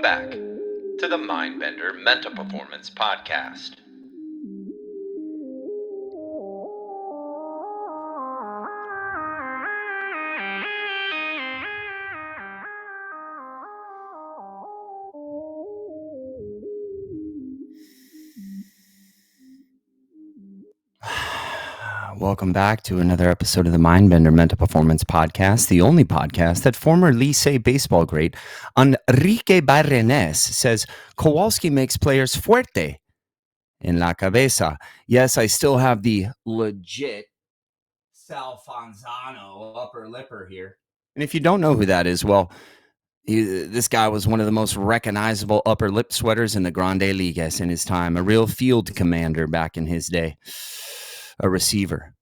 back to the Mindbender Mental Performance Podcast. Welcome back to another episode of the Mindbender Mental Performance Podcast, the only podcast that former Licey baseball great Enrique Barrenes says Kowalski makes players fuerte en la cabeza. Yes, I still have the legit Sal Fonzano upper lipper here. And if you don't know who that is, well, this guy was one of the most recognizable upper lip sweaters in the Grande Ligas in his time, a real field commander back in his day, a receiver.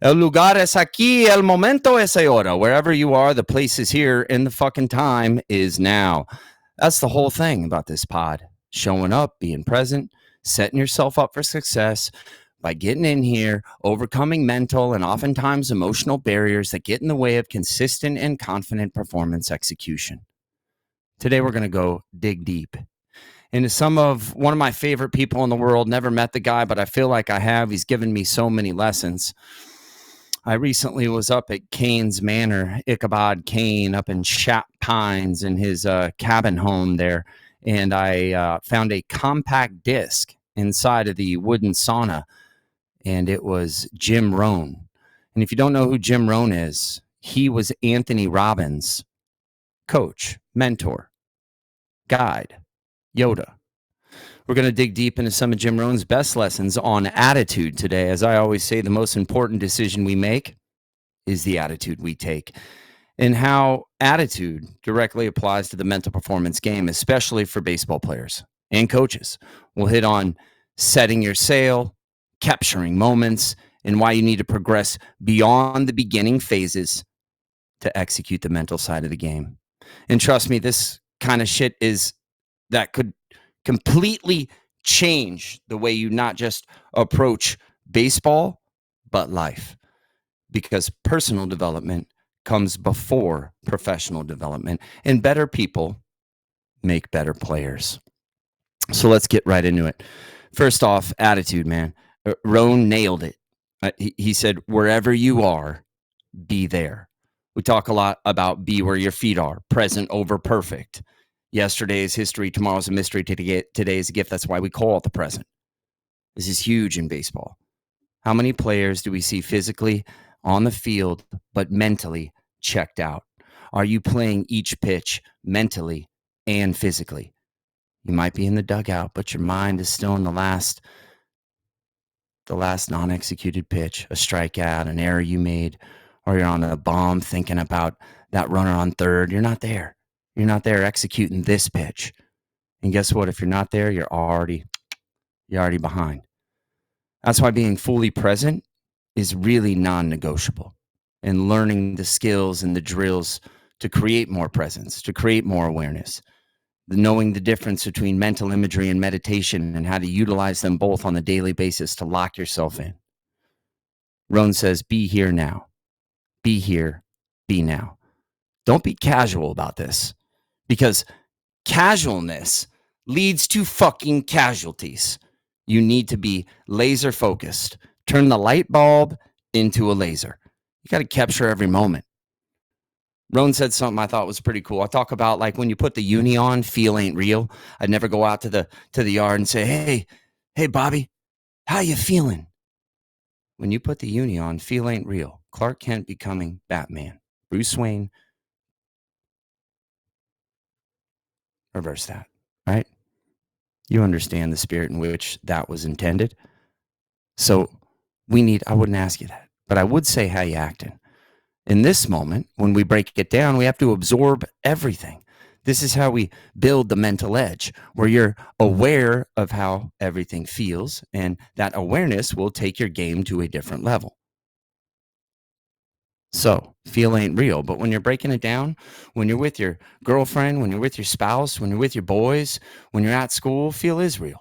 El lugar es aquí, el momento es ahora. Wherever you are, the place is here, and the fucking time is now. That's the whole thing about this pod. Showing up, being present, setting yourself up for success by getting in here, overcoming mental and oftentimes emotional barriers that get in the way of consistent and confident performance execution. Today, we're going to go dig deep into one of my favorite people in the world. Never met the guy, but I feel like I have. He's given me so many lessons. I recently was up at Kane's Manor, Ichabod Kane, up in Shap Pines in his cabin home there, and I found a compact disc inside of the wooden sauna, and it was Jim Rohn. And if you don't know who Jim Rohn is, he was Anthony Robbins' coach, mentor, guide, Yoda. We're going to dig deep into some of Jim Rohn's best lessons on attitude today. As I always say, the most important decision we make is the attitude we take, and how attitude directly applies to the mental performance game, especially for baseball players and coaches. We'll hit on setting your sail, capturing moments, and why you need to progress beyond the beginning phases to execute the mental side of the game. And trust me, this kind of shit that could completely change the way you not just approach baseball, but life. Because personal development comes before professional development, and better people make better players. So let's get right into it. First off, attitude, man. Rohn nailed it. He said, wherever you are, be there. We talk a lot about be where your feet are, present over perfect. Yesterday is history, tomorrow's a mystery, today is a gift. That's why we call it the present. This is huge in baseball. How many players do we see physically on the field, but mentally checked out? Are you playing each pitch mentally and physically? You might be in the dugout, but your mind is still in the last non-executed pitch, a strikeout, an error you made, or you're on a bomb thinking about that runner on third. You're not there. You're not there executing this pitch. And guess what? If you're not there, you're already behind. That's why being fully present is really non-negotiable, and learning the skills and the drills to create more presence, to create more awareness, knowing the difference between mental imagery and meditation and how to utilize them both on a daily basis to lock yourself in. Rohn says, be here now. Be here, be now. Don't be casual about this, because casualness leads to fucking casualties. You need to be laser focused. Turn the light bulb into a laser. You got to capture every moment. Rohn said something I thought was pretty cool. I talk about, like, when you put the uni on, feel ain't real. I'd never go out to the yard and say, hey, Bobby, how you feeling? When you put the uni on, feel ain't real. Clark Kent becoming Batman. Bruce Wayne. Reverse that, right? You understand the spirit in which that was intended. So I wouldn't ask you that, but I would say how you acting. In this moment, when we break it down, we have to absorb everything. This is how we build the mental edge, where you're aware of how everything feels, and that awareness will take your game to a different level. So, feel ain't real, but when you're breaking it down, when you're with your girlfriend, when you're with your spouse, when you're with your boys, when you're at school, feel is real.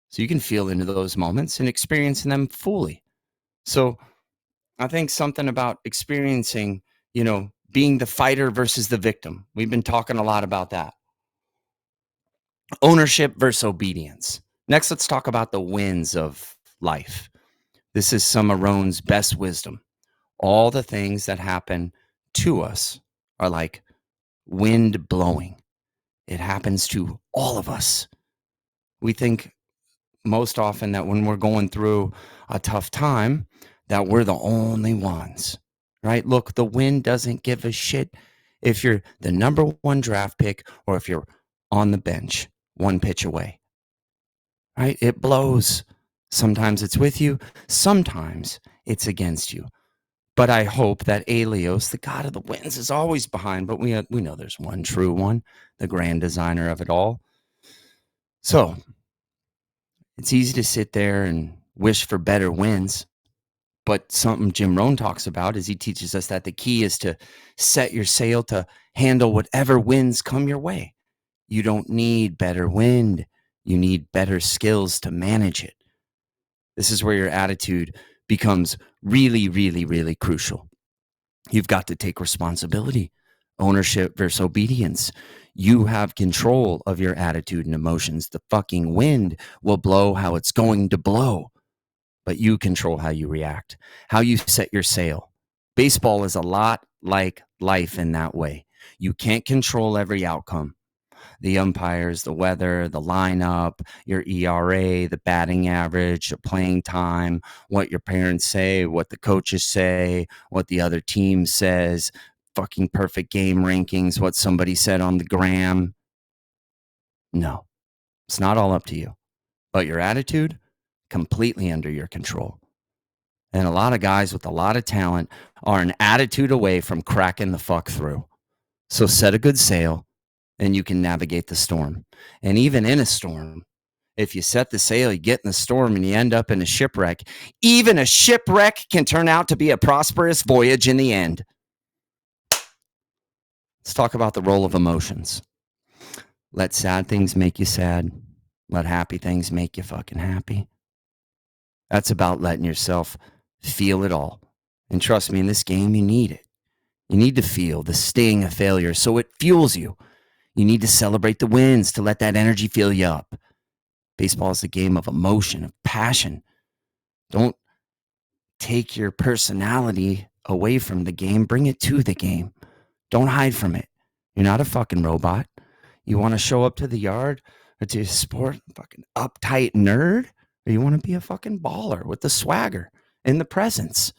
So you can feel into those moments and experiencing them fully. So I think something about experiencing, being the fighter versus the victim. We've been talking a lot about that. Ownership versus obedience. Next, let's talk about the wins of life. This is some of Rohn's best wisdom. All the things that happen to us are like wind blowing. It happens to all of us. We think most often that when we're going through a tough time, that we're the only ones, right? Look, the wind doesn't give a shit if you're the number one draft pick or if you're on the bench one pitch away, right? It blows. Sometimes it's with you, sometimes it's against you. But I hope that Helios, the god of the winds, is always behind. But we know there's one true one, the grand designer of it all. So it's easy to sit there and wish for better winds. But something Jim Rohn talks about is he teaches us that the key is to set your sail to handle whatever winds come your way. You don't need better wind. You need better skills to manage it. This is where your attitude becomes really, really, really crucial. You've got to take responsibility, ownership versus obedience. You have control of your attitude and emotions. The fucking wind will blow how it's going to blow, but you control how you react, how you set your sail. Baseball is a lot like life in that way. You can't control every outcome. The umpires, the weather, the lineup, your ERA, the batting average, the playing time, what your parents say, what the coaches say, what the other team says, fucking perfect game rankings, what somebody said on the gram. No, it's not all up to you. But your attitude, completely under your control. And a lot of guys with a lot of talent are an attitude away from cracking the fuck through. So set a good sail and you can navigate the storm. And even in a storm, if you set the sail, you get in the storm and you end up in a shipwreck. Even a shipwreck can turn out to be a prosperous voyage in the end. Let's talk about the role of emotions. Let sad things make you sad. Let happy things make you fucking happy. That's about letting yourself feel it all. And trust me, in this game, you need it. You need to feel the sting of failure so it fuels you. You need to celebrate the wins to let that energy fill you up. Baseball is a game of emotion, of passion. Don't take your personality away from the game. Bring it to the game. Don't hide from it. You're not a fucking robot. You want to show up to the yard or to your sport, fucking uptight nerd, or you want to be a fucking baller with the swagger and the presence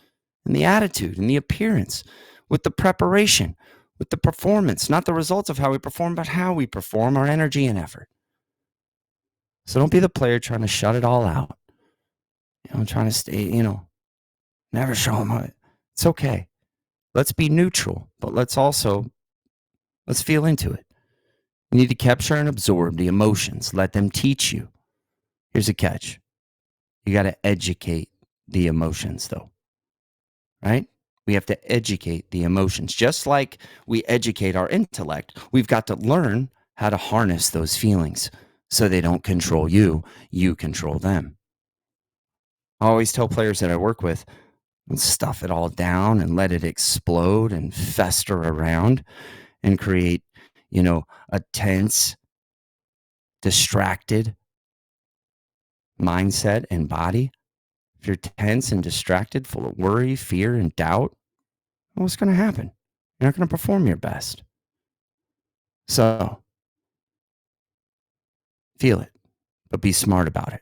and the attitude and the appearance, with the preparation, with the performance, not the results of how we perform, but how we perform, our energy and effort. So don't be the player trying to shut it all out. Trying to stay, never show them how it's okay. Let's be neutral, but let's feel into it. You need to capture and absorb the emotions. Let them teach you. Here's a catch. You got to educate the emotions, though, right? We have to educate the emotions. Just like we educate our intellect, we've got to learn how to harness those feelings so they don't control you. You control them. I always tell players that I work with, stuff it all down and let it explode and fester around and create, a tense, distracted mindset and body. If you're tense and distracted, full of worry, fear, and doubt, what's going to happen? You're not going to perform your best. So feel it, but be smart about it.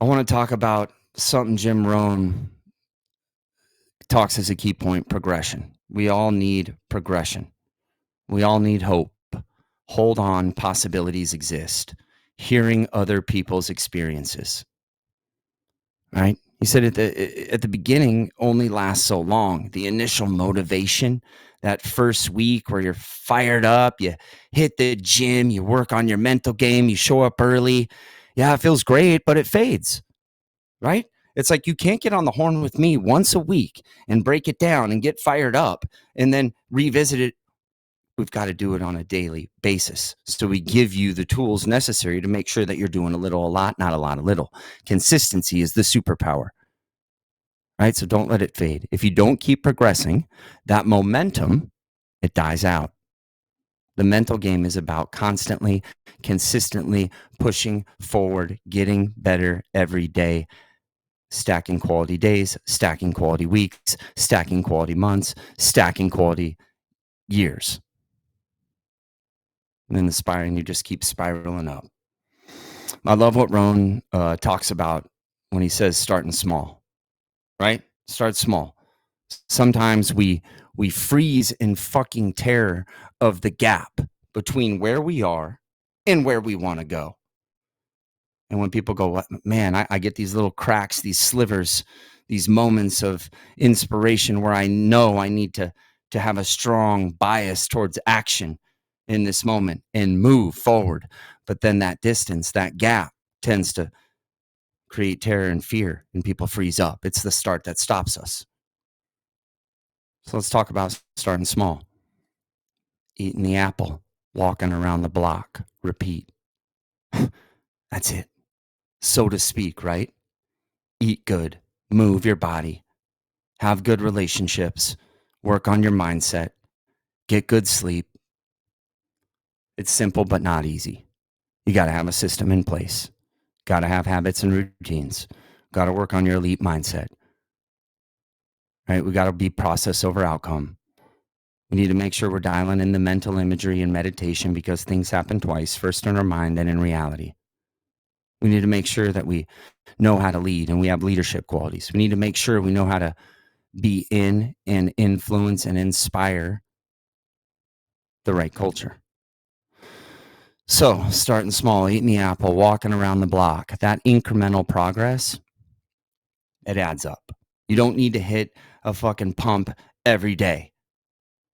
I want to talk about something Jim Rohn talks as a key point: progression. We all need progression. We all need hope. Hold on, possibilities exist. Hearing other people's experiences. Right? He said at the beginning only lasts so long. The initial motivation, that first week where you're fired up, you hit the gym, you work on your mental game, you show up early. Yeah, it feels great, but it fades. Right? It's like you can't get on the horn with me once a week and break it down and get fired up and then revisit it. We've got to do it on a daily basis. So we give you the tools necessary to make sure that you're doing a little, a lot, not a lot, a little. Consistency is the superpower, right? So don't let it fade. If you don't keep progressing, that momentum, it dies out. The mental game is about constantly, consistently pushing forward, getting better every day, stacking quality days, stacking quality weeks, stacking quality months, stacking quality years. And then the spiral, you just keep spiraling up. I love what Rohn talks about when he says starting small, right? Start small. Sometimes we freeze in fucking terror of the gap between where we are and where we want to go. And when people go, man, I get these little cracks, these slivers, these moments of inspiration where I know I need to have a strong bias towards action in this moment and move forward. But then that distance, that gap tends to create terror and fear, and people freeze up. It's the start that stops us. So let's talk about starting small. Eating the apple, walking around the block, repeat. That's it, so to speak, right? Eat good, move your body, have good relationships, work on your mindset, get good sleep. It's simple but not easy. You got to have a system in place, got to have habits and routines, got to work on your elite mindset, right? We got to be process over outcome. We need to make sure we're dialing in the mental imagery and meditation because things happen twice, first in our mind and in reality. We need to make sure that we know how to lead and we have leadership qualities. We need to make sure we know how to be in and influence and inspire the right culture. So starting small, eating the apple, walking around the block, that incremental progress, it adds up. You don't need to hit a fucking pump every day.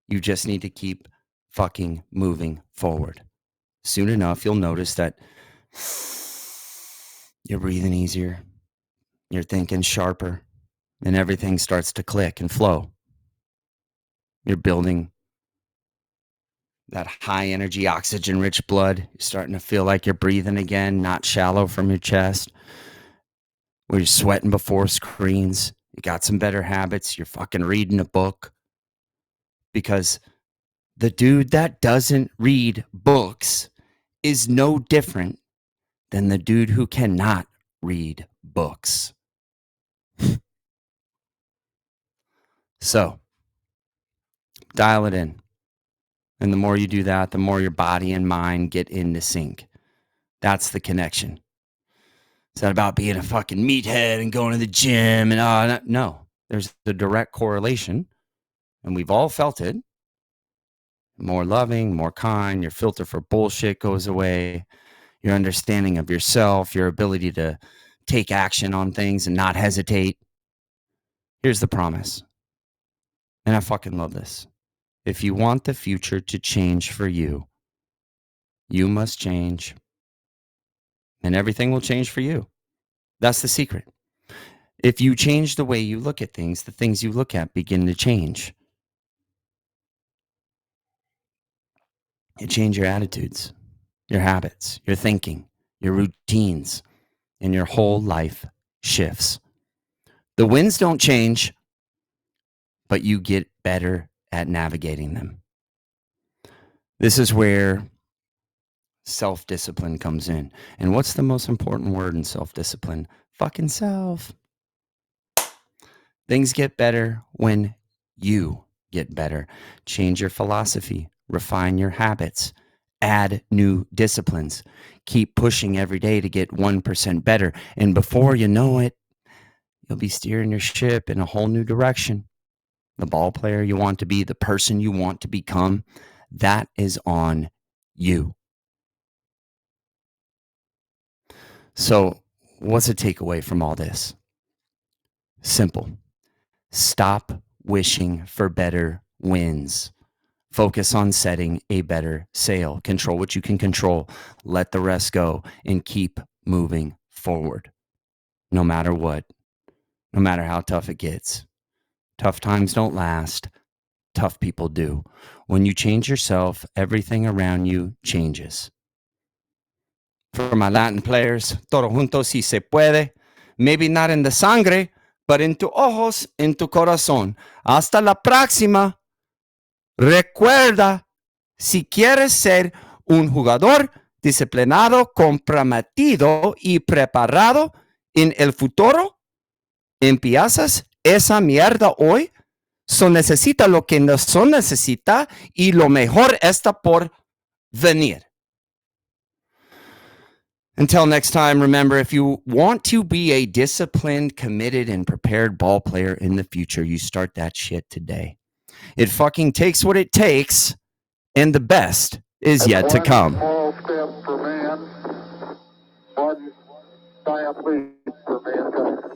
You just need to keep fucking moving forward. Soon enough, you'll notice that you're breathing easier, you're thinking sharper, and everything starts to click and flow. You're building that high energy, oxygen rich blood. You're starting to feel like you're breathing again, not shallow from your chest. Where you're sweating before screens. You got some better habits. You're fucking reading a book. Because the dude that doesn't read books is no different than the dude who cannot read books. So, dial it in. And the more you do that, the more your body and mind get into sync. That's the connection. It's not about being a fucking meathead and going to the gym and no. There's a direct correlation, and we've all felt it. More loving, more kind, your filter for bullshit goes away. Your understanding of yourself, your ability to take action on things and not hesitate. Here's the promise. And I fucking love this. If you want the future to change for you, you must change. And everything will change for you. That's the secret. If you change the way you look at things, the things you look at begin to change. You change your attitudes, your habits, your thinking, your routines, and your whole life shifts. The winds don't change, but you get better at navigating them. This is where self-discipline comes in. And what's the most important word in self-discipline? Fucking self. Things get better when you get better. Change your philosophy, refine your habits, add new disciplines, keep pushing every day to get 1% better. And before you know it, you'll be steering your ship in a whole new direction. The ball player you want to be, the person you want to become, that is on you. So, what's a takeaway from all this? Simple. Stop wishing for better wins. Focus on setting a better sail. Control what you can control. Let the rest go and keep moving forward. No matter what, no matter how tough it gets. Tough times don't last. Tough people do. When you change yourself, everything around you changes. For my Latin players, todo junto si se puede. Maybe not in the sangre, but en tu ojos, en tu corazón. Hasta la próxima. Recuerda, Si quieres ser un jugador disciplinado, comprometido y preparado en el futuro, empiezas esa mierda hoy. Necesita lo que no necesita y lo mejor está por venir. Until next time, remember, if you want to be a disciplined, committed, and prepared ball player in the future, you start that shit today. It fucking takes what it takes, and the best is yet to come. Small step for man, one giant leap for mankind.